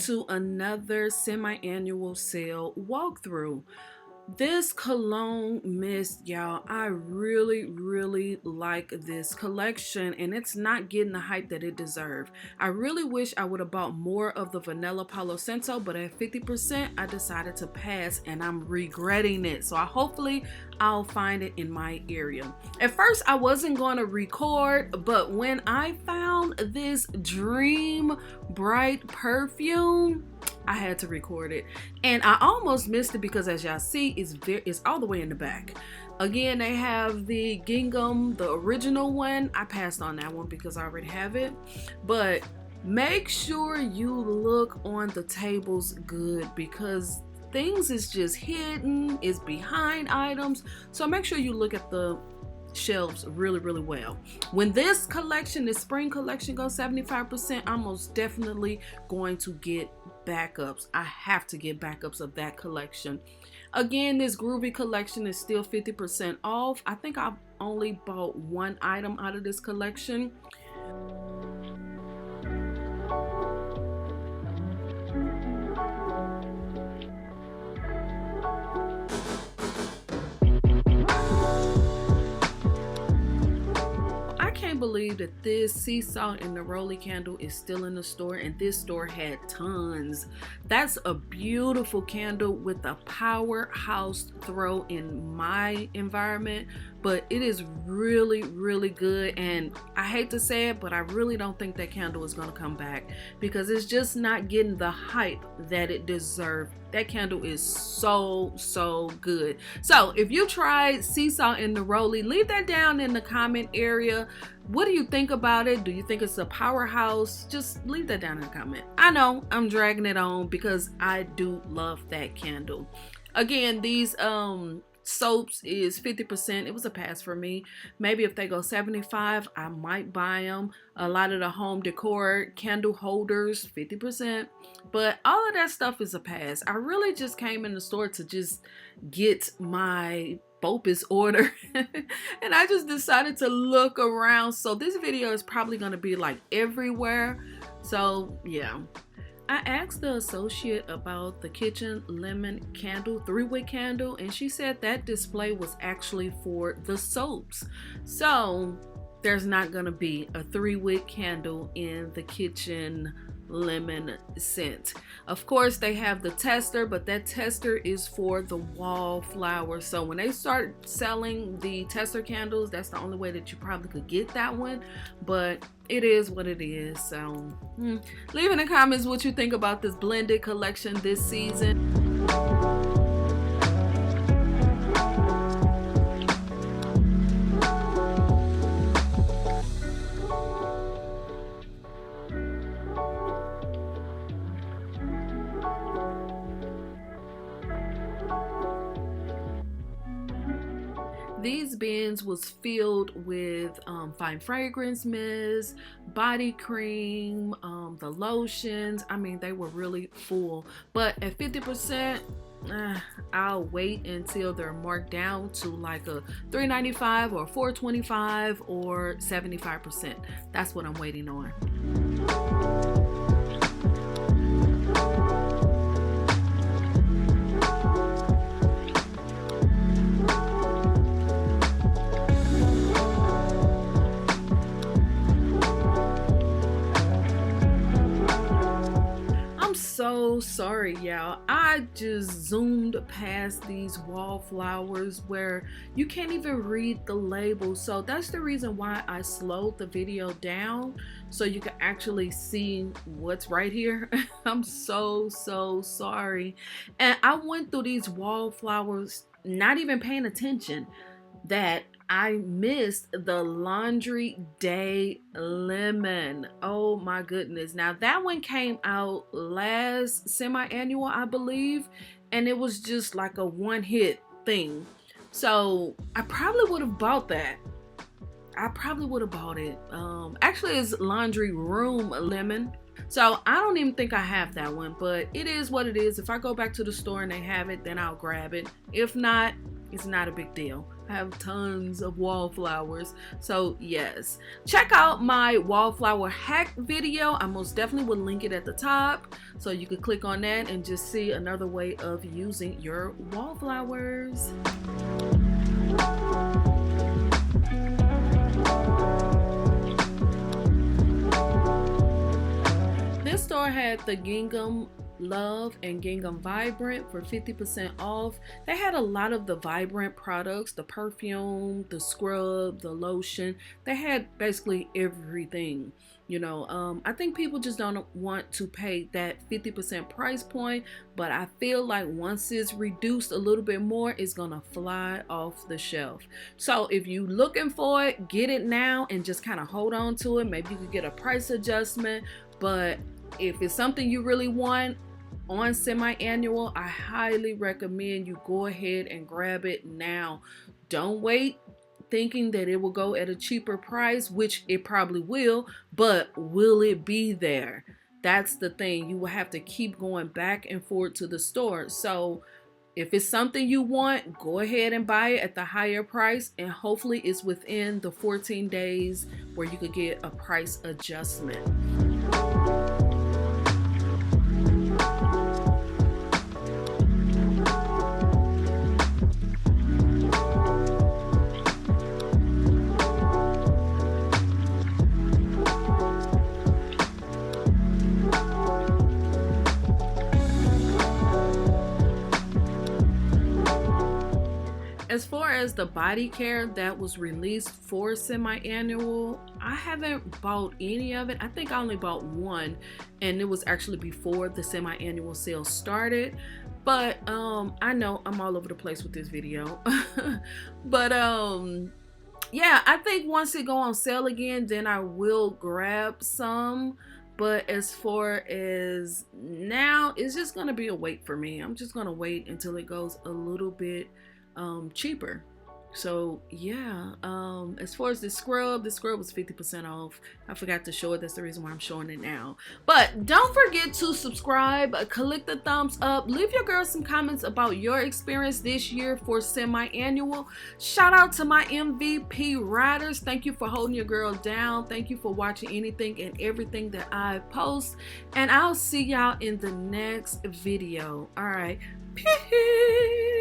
to another semi-annual sale walkthrough. This cologne mist, y'all, I really like this collection, and it's not getting the hype that it deserved. I really wish I would have bought more of the vanilla Palo Santo, but at 50% I decided to pass, and I'm regretting it. So hopefully I'll find it in my area. At first I wasn't going to record, but when I found this Dream Bright perfume, I had to record it, and I almost missed it because, as y'all see, it's all the way in the back. Again, they have the Gingham, the original one. I passed on that one because I already have it, but make sure you look on the tables good, because things is just hidden, it's behind items. So make sure you look at the shelves really well. When this collection, this spring collection, goes 75%, I'm most definitely going to get backups. I have to get backups of that collection. Again, this Groovy collection is still 50% off. I think I've only bought one item out of this collection. Believe that this sea salt and neroli candle is still in the store, and this store had tons. That's a beautiful candle with a powerhouse throw in my environment, but it is really good. And I hate to say it, but I really don't think that candle is going to come back because it's just not getting the hype that it deserved. That candle is so good. So if you tried sea salt and neroli, leave that down in the comment area. What do you think about it? Do you think it's a powerhouse? Just leave that down in the comment. I know I'm dragging it on because I do love that candle. Again, these soaps is 50%. It was a pass for me. Maybe if they go 75, I might buy them. A lot of the home decor candle holders, 50%. But all of that stuff is a pass. I really just came in the store to just get my BOPUS order and I just decided to look around. So this video is probably going to be like everywhere. So yeah. I asked the associate about the kitchen lemon candle, 3-wick candle, and she said that display was actually for the soaps. So there's not going to be a 3-wick candle in the kitchen lemon scent. Of course, they have the tester, but that tester is for the Wallflowers. So when they start selling the tester candles, that's the only way that you probably could get that one, but it is what it is. So leave in the comments what you think about this blended collection this season. These bins was filled with fine fragrance mist, body cream, the lotions. I mean, they were really full. But at 50%, I'll wait until they're marked down to like a $3.95 or $4.25 or 75%. That's what I'm waiting on. So sorry, y'all. I just zoomed past these Wallflowers where you can't even read the label. So that's the reason why I slowed the video down so you can actually see what's right here. I'm so sorry. And I went through these Wallflowers not even paying attention that I missed the Laundry Day Lemon. Oh my goodness. Now that one came out last semi-annual, I believe, and it was just like a one-hit thing. So I probably would have bought that. Actually, it's Laundry Room Lemon. So I don't even think I have that one, but it is what it is. If I go back to the store and they have it, then I'll grab it. If not, It's not a big deal. I have tons of wallflowers. So yes, check out my wallflower hack video. I most definitely will link it at the top, so you could click on that and just see another way of using your wallflowers. This store had the Gingham Love and Gingham Vibrant for 50% off. They had a lot of the Vibrant products, the perfume, the scrub, the lotion. They had basically everything. You know, I think people just don't want to pay that 50% price point, but I feel like once it's reduced a little bit more, it's gonna fly off the shelf. So if you're looking for it, get it now and just kind of hold on to it. Maybe you could get a price adjustment, but if it's something you really want on semi-annual, I highly recommend you go ahead and grab it now. Don't wait thinking that it will go at a cheaper price, which it probably will, but will it be there? That's the thing. You will have to keep going back and forth to the store. So if it's something you want, go ahead and buy it at the higher price, and hopefully it's within the 14 days where you could get a price adjustment. As far as the body care that was released for semi-annual, I haven't bought any of it. I think I only bought one, and it was actually before the semi-annual sale started. But I know I'm all over the place with this video. But yeah, I think once it go on sale again, then I will grab some. But as far as now, it's just gonna be a wait for me. I'm just gonna wait until it goes a little bit cheaper. So yeah, as far as the scrub was 50% off. I forgot to show it. That's the reason why I'm showing it now. But don't forget to subscribe, click the thumbs up, leave your girl some comments about your experience this year for semi-annual. Shout out to my MVP riders. Thank you for holding your girl down. Thank you for watching anything and everything that I post, and I'll see y'all in the next video. All right, peace.